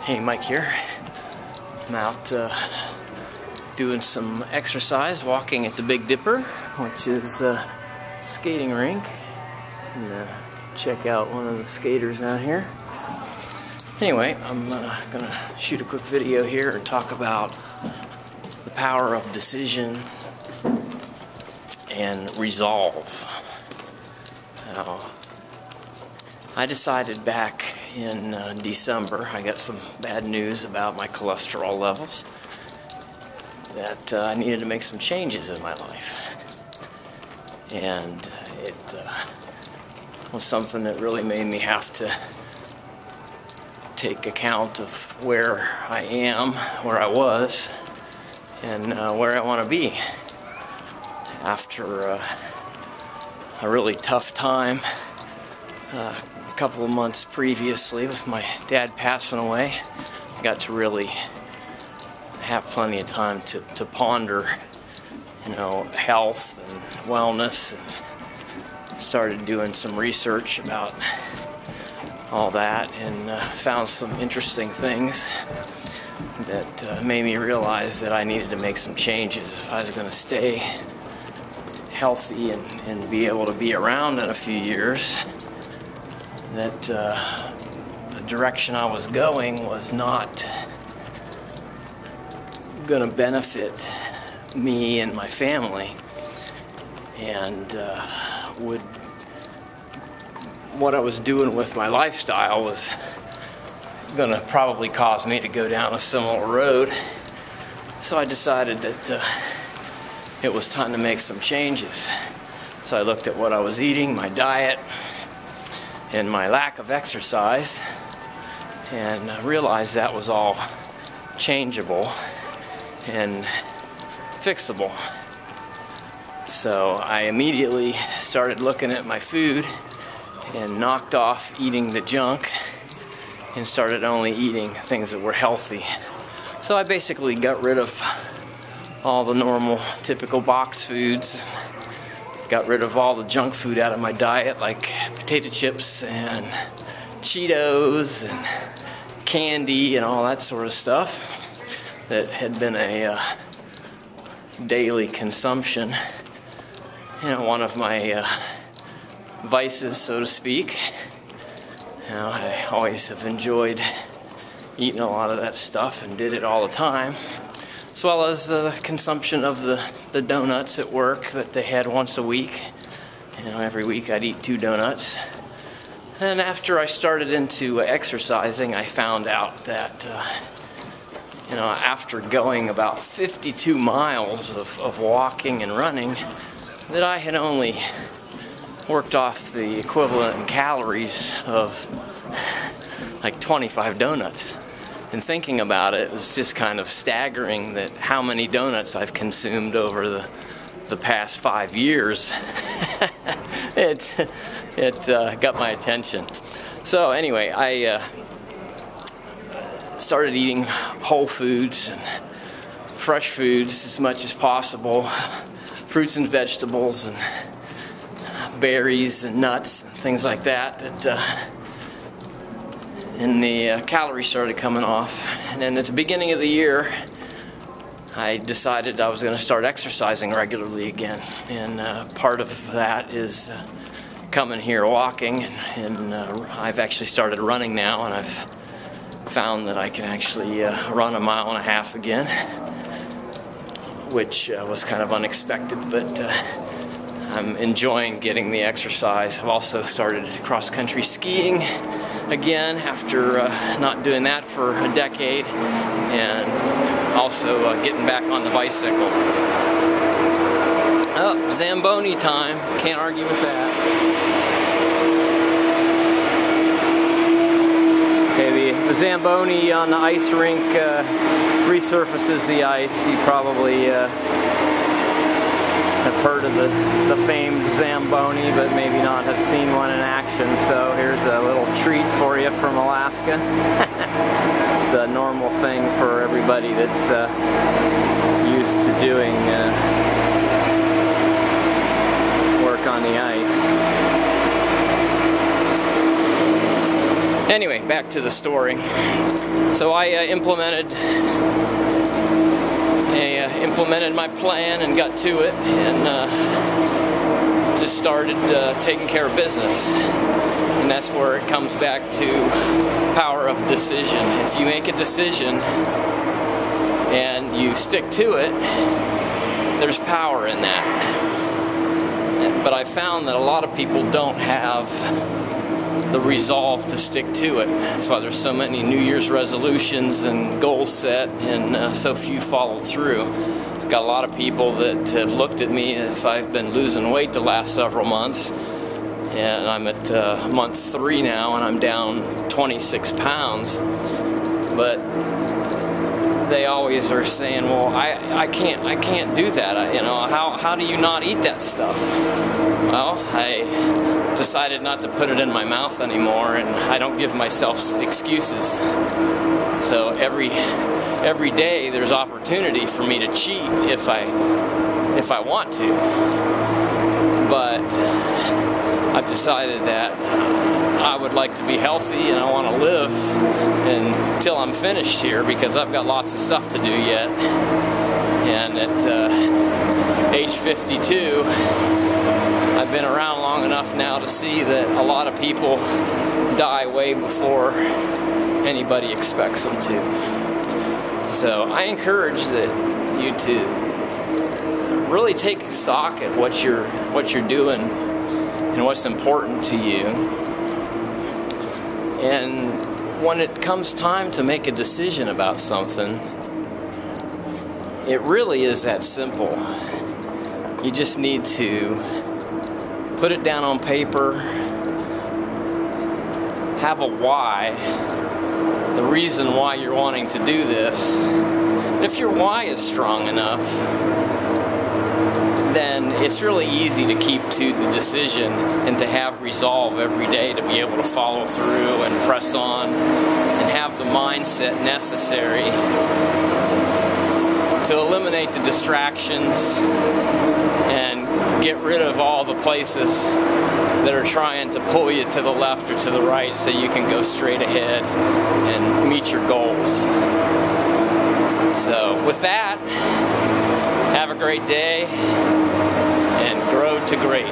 Hey, Mike here. I'm out doing some exercise, walking at the Big Dipper, which is a skating rink. And check out one of the skaters out here. Anyway, I'm gonna shoot a quick video here and talk about the power of decision and resolve. Now, I decided back in December, I got some bad news about my cholesterol levels, that I needed to make some changes in my life. And it was something that really made me have to take account of where I am, where I was, and where I want to be. After a really tough time, a couple of months previously with my dad passing away, I got to really have plenty of time to ponder, health and wellness, and started doing some research about all that, and found some interesting things that made me realize that I needed to make some changes if I was going to stay healthy and be able to be around in a few years. That the direction I was going was not going to benefit me and my family, and what I was doing with my lifestyle was going to probably cause me to go down a similar road. So I decided that it was time to make some changes. So I looked at what I was eating, my diet, and my lack of exercise, and I realized that was all changeable and fixable. So I immediately started looking at my food and knocked off eating the junk and started only eating things that were healthy. So I basically got rid of all the normal typical box foods, got rid of all the junk food out of my diet, like potato chips and Cheetos and candy and all that sort of stuff that had been a daily consumption. One of my vices, so to speak. I always have enjoyed eating a lot of that stuff and did it all the time, as well as the consumption of the donuts at work that they had once a week. Every week I'd eat 2 donuts. And after I started into exercising, I found out that after going about 52 miles of walking and running, that I had only worked off the equivalent in calories of like 25 donuts. And thinking about it, it was just kind of staggering that how many donuts I've consumed over the past 5 years. It got my attention. So anyway, I started eating whole foods and fresh foods as much as possible, fruits and vegetables and berries and nuts and things like that. And the calories started coming off. And then at the beginning of the year, I decided I was going to start exercising regularly again. And part of that is coming here walking, and I've actually started running now, and I've found that I can actually run 1.5 miles again, which was kind of unexpected, but I'm enjoying getting the exercise. I've also started cross-country skiing again after not doing that for a decade, and also getting back on the bicycle. Oh, Zamboni time. Can't argue with that. Okay, the Zamboni on the ice rink resurfaces the ice. You probably have heard of the famed Zamboni, but maybe not have seen one in action. So here's a little treat for you from Alaska. It's a normal thing for everybody that's used to doing work on the ice. Anyway, back to the story. So I implemented my plan and got to it, and just started taking care of business. And that's where it comes back to power of decision. If you make a decision and you stick to it, there's power in that. But I found that a lot of people don't have the resolve to stick to it. That's why there's so many New Year's resolutions and goals set, and so few followed through. I've got a lot of people that have looked at me if I've been losing weight the last several months, and I'm at month 3 now, and I'm down 26 pounds. But they always are saying, well, I can't do that. How do you not eat that stuff? Well, I decided not to put it in my mouth anymore, and I don't give myself excuses. So every day there's opportunity for me to cheat if I want to. But I've decided that I would like to be healthy, and I want to live until I'm finished here, because I've got lots of stuff to do yet. And at age 52, I've been around long enough now to see that a lot of people die way before anybody expects them to. So I encourage you to really take stock at what you're doing and what's important to you. And when it comes time to make a decision about something, it really is that simple. You just need to put it down on paper, have a why, the reason why you're wanting to do this. And if your why is strong enough, then it's really easy to keep to the decision and to have resolve every day to be able to follow through and press on and have the mindset necessary to eliminate the distractions and get rid of all the places that are trying to pull you to the left or to the right so you can go straight ahead and meet your goals. So with that, have a great day and grow to great.